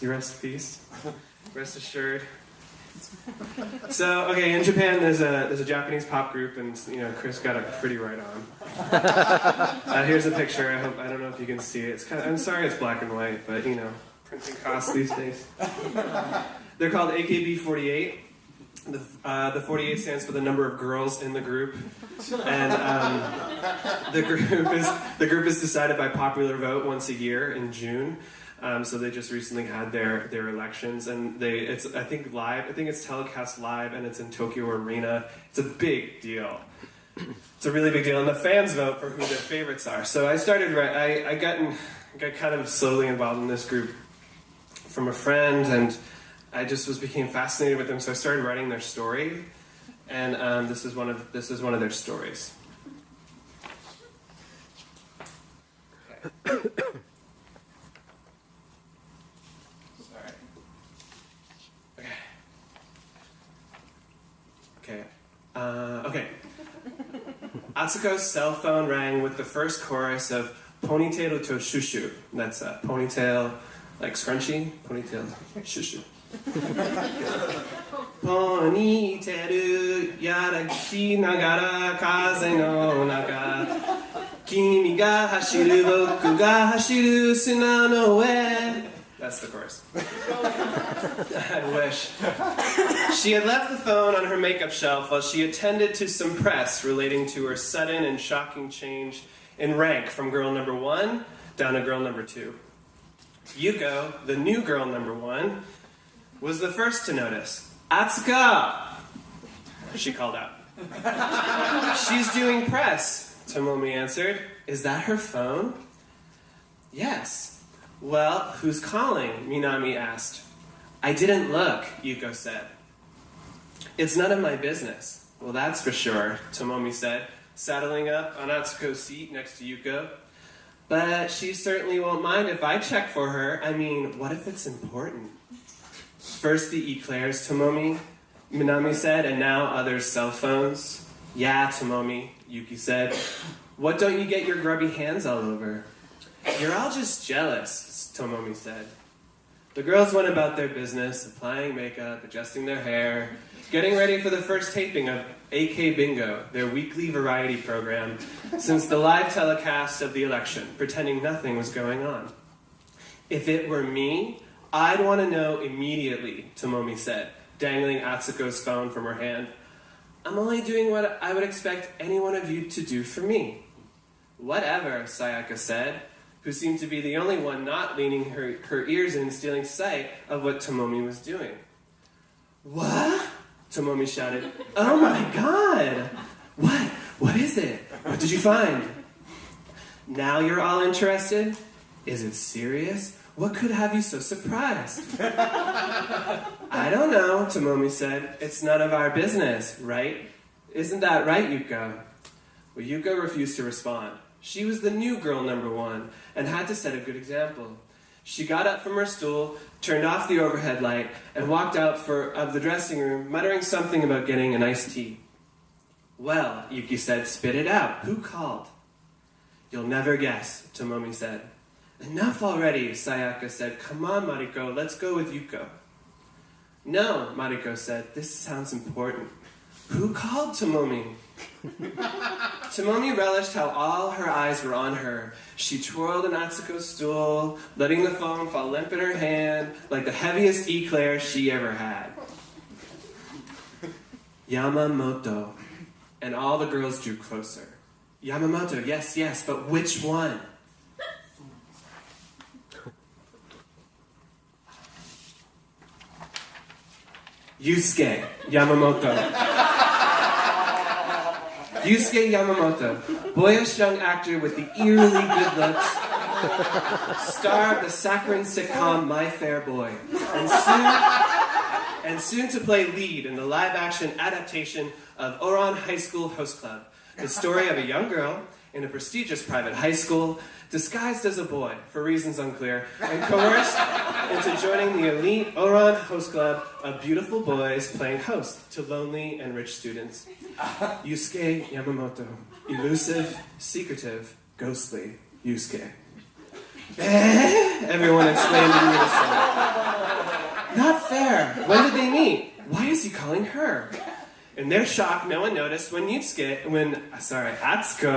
You rest in peace. Rest assured. So, okay, in Japan, there's a Japanese pop group, and Chris got it pretty right on. Here's a picture. I don't know if you can see it. I'm sorry, it's black and white, but printing costs these days. They're called AKB48. The 48 stands for the number of girls in the group, and the group is decided by popular vote once a year in June. So they just recently had their elections, and I think it's telecast live, and it's in Tokyo Arena. It's a big deal. It's a really big deal, and the fans vote for who their favorites are. So I got kind of slowly involved in this group from a friend, and I just became fascinated with them. So I started writing their story, and this is one of their stories. Okay. Okay. Atsuko's cell phone rang with the first chorus of Ponytail to Shushu. That's ponytail, like scrunchy. Ponytail, shushu. Ponytail yaragishi nagara kaze no naka kimi ga hashiru boku ga hashiru suna no ue. That's the chorus. I wish. She had left the phone on her makeup shelf while she attended to some press relating to her sudden and shocking change in rank from girl number 1 down to girl number 2. Yuko, the new girl number 1, was the first to notice. Atsuka! She called out. She's doing press, Tomomi answered. Is that her phone? Yes. Well, who's calling? Minami asked. I didn't look, Yuko said. It's none of my business. Well, that's for sure, Tomomi said, saddling up on Atsuko's seat next to Yuko. But she certainly won't mind if I check for her. I mean, what if it's important? First the eclairs, Tomomi, Minami said, and now others' cell phones. Yeah, Tomomi, Yuki said. What don't you get your grubby hands all over? You're all just jealous, Tomomi said. The girls went about their business, applying makeup, adjusting their hair, getting ready for the first taping of AK Bingo, their weekly variety program, since the live telecast of the election, pretending nothing was going on. If it were me, I'd want to know immediately, Tomomi said, dangling Atsuko's phone from her hand. I'm only doing what I would expect any one of you to do for me. Whatever, Sayaka said, who seemed to be the only one not leaning her ears in and stealing sight of what Tomomi was doing. What? Tomomi shouted. Oh my god! What? What is it? What did you find? Now you're all interested? Is it serious? What could have you so surprised? I don't know, Tomomi said. It's none of our business, right? Isn't that right, Yuko? Well, Yuko refused to respond. She was the new girl number 1 and had to set a good example. She got up from her stool, turned off the overhead light, and walked out of the dressing room, muttering something about getting an iced tea. Well, Yuki said, spit it out. Who called? You'll never guess, Tomomi said. Enough already, Sayaka said. Come on, Mariko, let's go with Yuko. No, Mariko said. This sounds important. Who called Tomomi? Tomomi relished how all her eyes were on her. She twirled in Atsuko's stool, letting the phone fall limp in her hand like the heaviest eclair she ever had. Yamamoto. And all the girls drew closer. Yamamoto, yes, yes, but which one? Yusuke Yamamoto. Yusuke Yamamoto, boyish young actor with the eerily good looks, star of the saccharine sitcom My Fair Boy, and soon to play lead in the live-action adaptation of Ouran High School Host Club, the story of a young girl in a prestigious private high school, disguised as a boy, for reasons unclear, and coerced into joining the elite Ouran Host Club of beautiful boys playing host to lonely and rich students. Yusuke Yamamoto, elusive, secretive, ghostly Yusuke. Everyone exclaimed in unison. not fair. When did they meet? Why is he calling her? In their shock, no one noticed when Atsuko